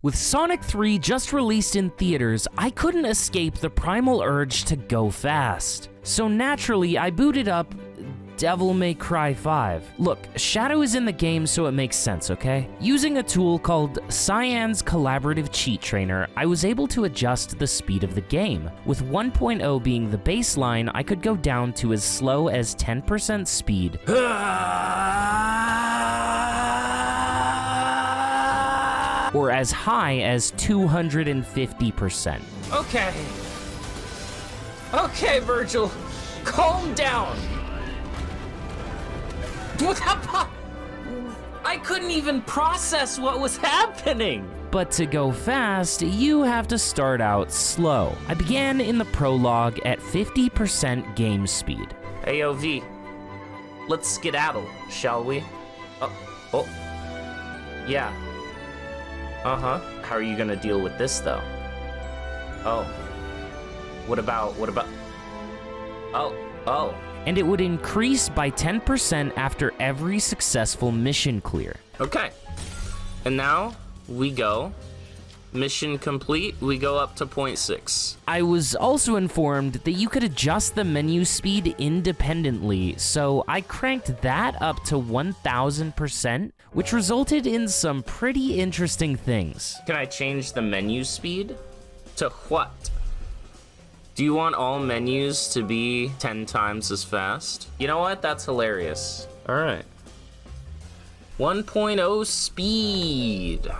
With Sonic 3 just released in theaters, I couldn't escape the primal urge to go fast. So naturally, I booted up Devil May Cry 5. Look, Shadow is in the game, so it makes sense, okay? Using a tool called Cyan's Collaborative Cheat Trainer, I was able to adjust the speed of the game. With 1.0 being the baseline, I could go down to as slow as 10% speed. Or as high as 250%. Okay, Virgil, calm down. I couldn't even process what was happening. But to go fast, you have to start out slow. I began in the prologue at 50% game speed. AOV, let's skedaddle, shall we? Oh. Yeah. Uh-huh. How are you gonna deal with this, though? Oh. What about... Oh. And it would increase by 10% after every successful mission clear. Okay. And now, we go. Mission complete, we go up to 0.6. I was also informed that you could adjust the menu speed independently, so I cranked that up to 1000%, which resulted in some pretty interesting things. Can I change the menu speed? To what? Do you want all menus to be 10 times as fast? You know what? That's hilarious. All right. 1.0 speed.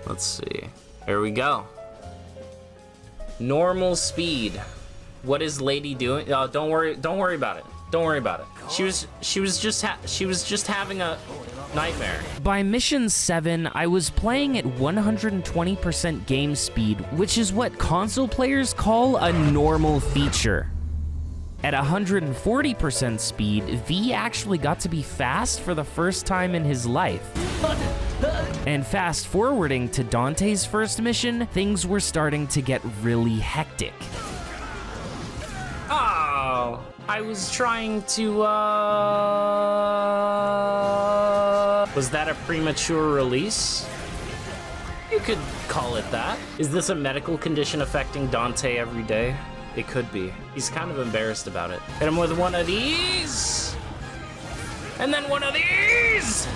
Let's see. There we go. Normal speed. What is Lady doing? Don't worry about it. Don't worry about it. She was just having a nightmare. By mission 7, I was playing at 120% game speed, which is what console players call a normal feature. At 140% speed, V actually got to be fast for the first time in his life. And fast forwarding to Dante's first mission, things were starting to get really hectic. Oh, I was trying to, Was that a premature release? You could call it that. Is this a medical condition affecting Dante every day? It could be. He's kind of embarrassed about it. Hit him with one of these! And then one of these!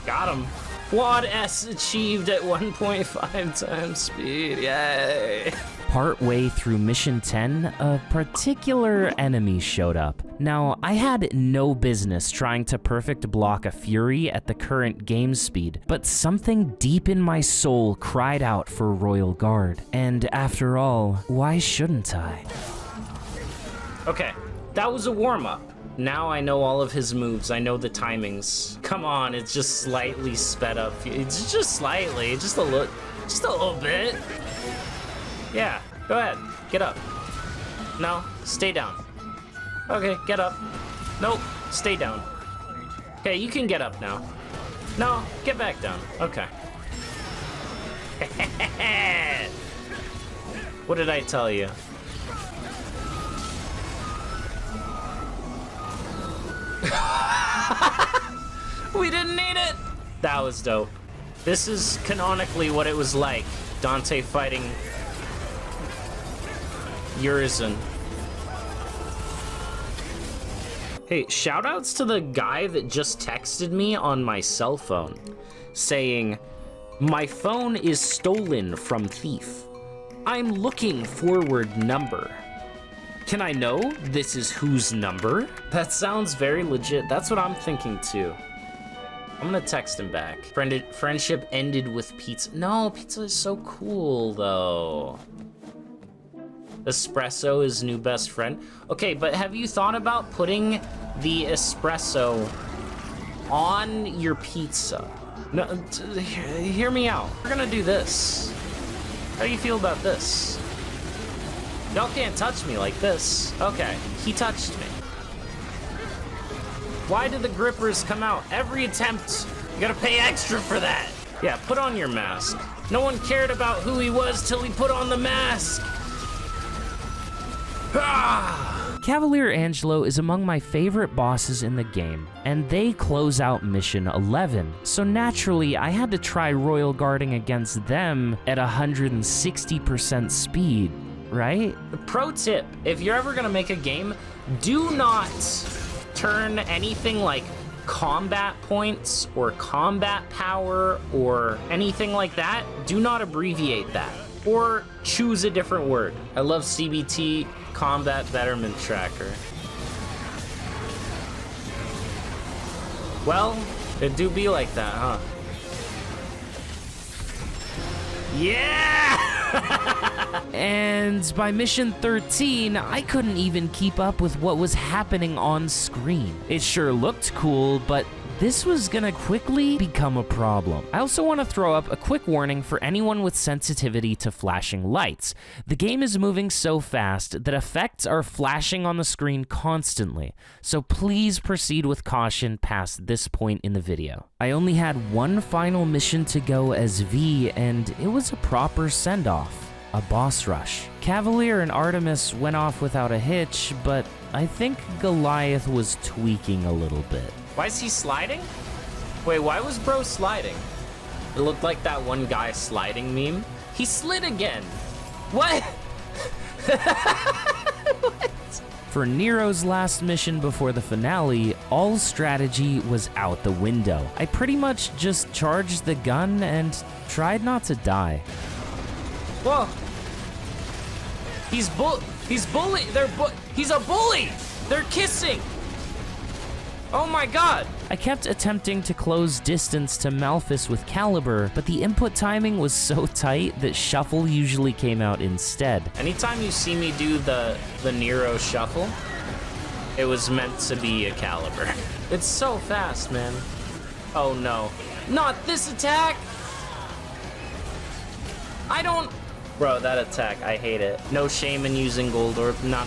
Got him. Quad S achieved at 1.5 times speed, yay. Partway through mission 10, a particular enemy showed up. Now, I had no business trying to perfect block a Fury at the current game speed, but something deep in my soul cried out for Royal Guard. And after all, why shouldn't I? Okay, that was a warm-up. Now I know all of his moves. I know the timings. Come on, it's just slightly sped up. It's just slightly, just a little bit. Yeah, go ahead, get up. No, stay down. Okay, get up. Nope, stay down. Okay, you can get up now. No, get back down. Okay. What did I tell you? We didn't need it! That was dope. This is canonically what it was like. Dante fighting Urizen. Hey, shoutouts to the guy that just texted me on my cell phone saying, "My phone is stolen from thief. I'm looking forward number. Can I know this is whose number?" That sounds very legit. That's what I'm thinking too. I'm gonna text him back. Friendship ended with pizza. No, pizza is so cool though. Espresso is new best friend. Okay, but have you thought about putting the espresso on your pizza? No, hear me out. We're gonna do this. How do you feel about this? Y'all can't touch me like this. Okay, he touched me. Why did the grippers come out? Every attempt, you gotta pay extra for that. Yeah, put on your mask. No one cared about who he was till he put on the mask. Ah! Cavalier Angelo is among my favorite bosses in the game, and they close out mission 11, so naturally I had to try Royal Guarding against them at 160% speed, right? Pro tip, if you're ever gonna make a game, do not turn anything like combat points or combat power or anything like that, do not abbreviate that. Or choose a different word. I love CBT, Combat Betterment Tracker. Well, it do be like that, huh? Yeah! And by mission 13, I couldn't even keep up with what was happening on screen. It sure looked cool, but this was gonna quickly become a problem. I also want to throw up a quick warning for anyone with sensitivity to flashing lights. The game is moving so fast that effects are flashing on the screen constantly, so please proceed with caution past this point in the video. I only had one final mission to go as V, and it was a proper send-off. A boss rush. Cavalier and Artemis went off without a hitch, but I think Goliath was tweaking a little bit. Why is he sliding? Wait, why was bro sliding? It looked like that one guy sliding meme. He slid again. What? What? For Nero's last mission before the finale, all strategy was out the window. I pretty much just charged the gun and tried not to die. Whoa. He's bully. He's a bully. They're kissing. Oh my god! I kept attempting to close distance to Malphus with Caliber, but the input timing was so tight that Shuffle usually came out instead. Anytime you see me do the Nero Shuffle, it was meant to be a Caliber. It's so fast, man. Oh no. Not this attack! I don't... Bro, that attack, I hate it. No shame in using Gold Orb. No.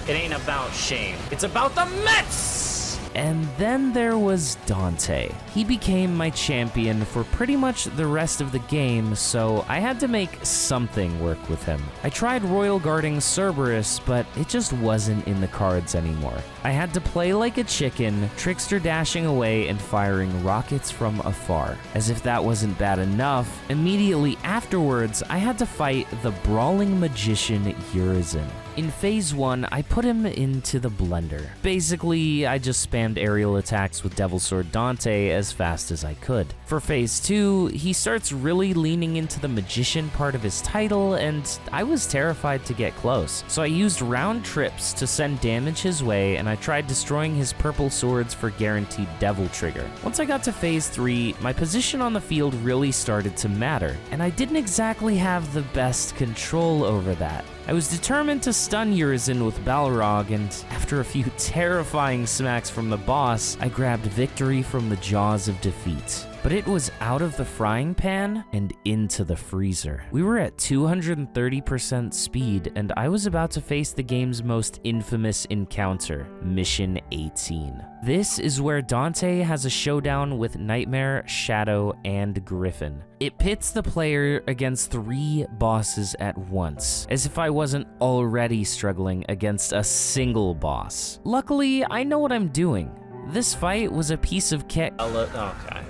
It ain't about shame. It's about the Mets! And then there was Dante. He became my champion for pretty much the rest of the game, so I had to make something work with him. I tried Royal Guarding Cerberus, but it just wasn't in the cards anymore. I had to play like a chicken, trickster dashing away and firing rockets from afar. As if that wasn't bad enough, immediately afterwards, I had to fight the brawling magician Urizen. In phase 1, I put him into the blender. Basically, I just spammed aerial attacks with Devil Sword Dante as fast as I could. For phase 2, he starts really leaning into the magician part of his title, and I was terrified to get close. So I used round trips to send damage his way, and I tried destroying his purple swords for guaranteed Devil Trigger. Once I got to phase 3, my position on the field really started to matter, and I didn't exactly have the best control over that. I was determined to stun Urizen with Balrog, and after a few terrifying smacks from the boss, I grabbed victory from the jaws of defeat. But it was out of the frying pan and into the freezer. We were at 230% speed, and I was about to face the game's most infamous encounter, Mission 18. This is where Dante has a showdown with Nightmare, Shadow, and Griffin. It pits the player against 3 bosses at once, as if I wasn't already struggling against a single boss. Luckily, I know what I'm doing. This fight was a piece of cake. Okay.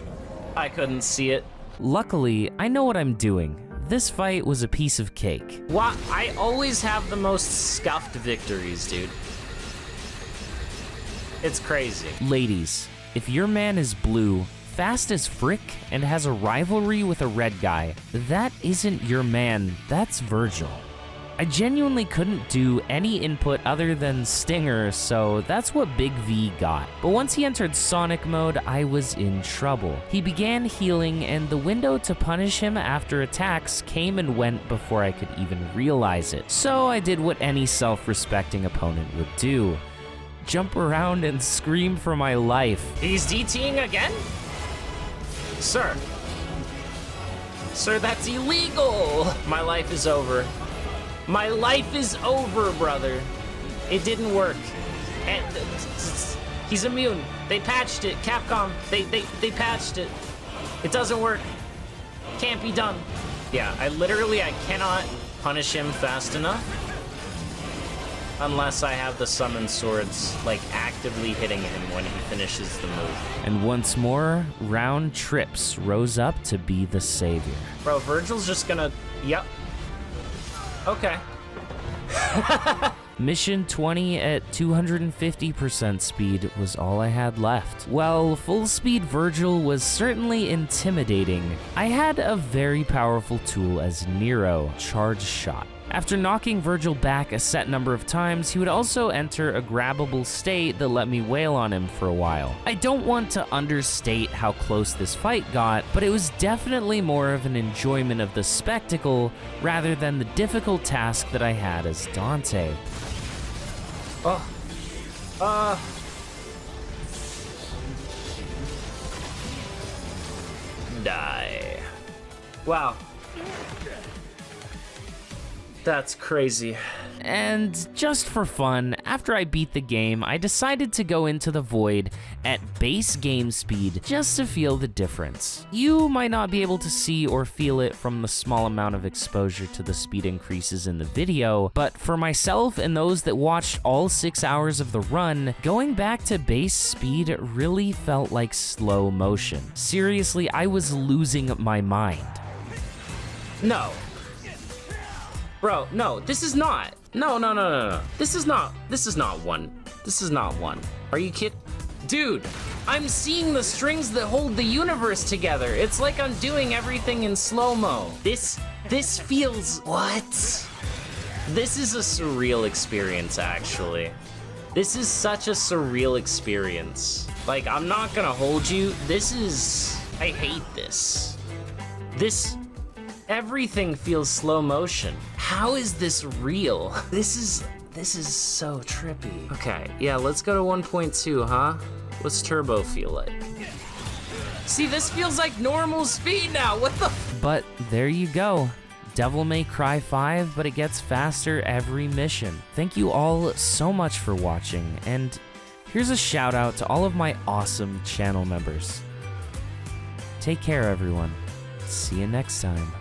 I couldn't see it. Luckily, I know what I'm doing. This fight was a piece of cake. Why? I always have the most scuffed victories, dude. It's crazy. Ladies, if your man is blue, fast as frick, and has a rivalry with a red guy, that isn't your man, that's Virgil. I genuinely couldn't do any input other than Stinger, so that's what Big V got. But once he entered Sonic mode, I was in trouble. He began healing, and the window to punish him after attacks came and went before I could even realize it. So I did what any self-respecting opponent would do. Jump around and scream for my life. He's DTing again? Sir. Sir, that's illegal! My life is over. My life is over, brother. It didn't work. And he's immune. They patched it. Capcom, they patched it. It doesn't work. Can't be done. Yeah, I cannot punish him fast enough. Unless I have the summon swords, like, actively hitting him when he finishes the move. And once more, Round Trips rose up to be the savior. Bro, Virgil's just gonna... Yep. Okay. Mission 20 at 250% speed was all I had left. While full speed Virgil was certainly intimidating, I had a very powerful tool as Nero, Charge Shot. After knocking Virgil back a set number of times, he would also enter a grabbable state that let me wail on him for a while. I don't want to understate how close this fight got, but it was definitely more of an enjoyment of the spectacle rather than the difficult task that I had as Dante. Die. Wow. That's crazy. And just for fun, after I beat the game, I decided to go into the void at base game speed just to feel the difference. You might not be able to see or feel it from the small amount of exposure to the speed increases in the video, but for myself and those that watched all 6 hours of the run, going back to base speed really felt like slow motion. Seriously, I was losing my mind. No. Bro, no, this is not. No. This is not one. This is not one. Are you kidding? Dude, I'm seeing the strings that hold the universe together. It's like I'm doing everything in slow-mo. This feels, what? This is a surreal experience, actually. This is such a surreal experience. Like, I'm not gonna hold you. I hate this. Everything feels slow motion. How is this real? This is so trippy. Okay, yeah, let's go to 1.2, huh? What's turbo feel like? See, this feels like normal speed now. What the? But there you go. Devil May Cry 5, but it gets faster every mission. Thank you all so much for watching, and here's a shout out to all of my awesome channel members. Take care, everyone. See you next time.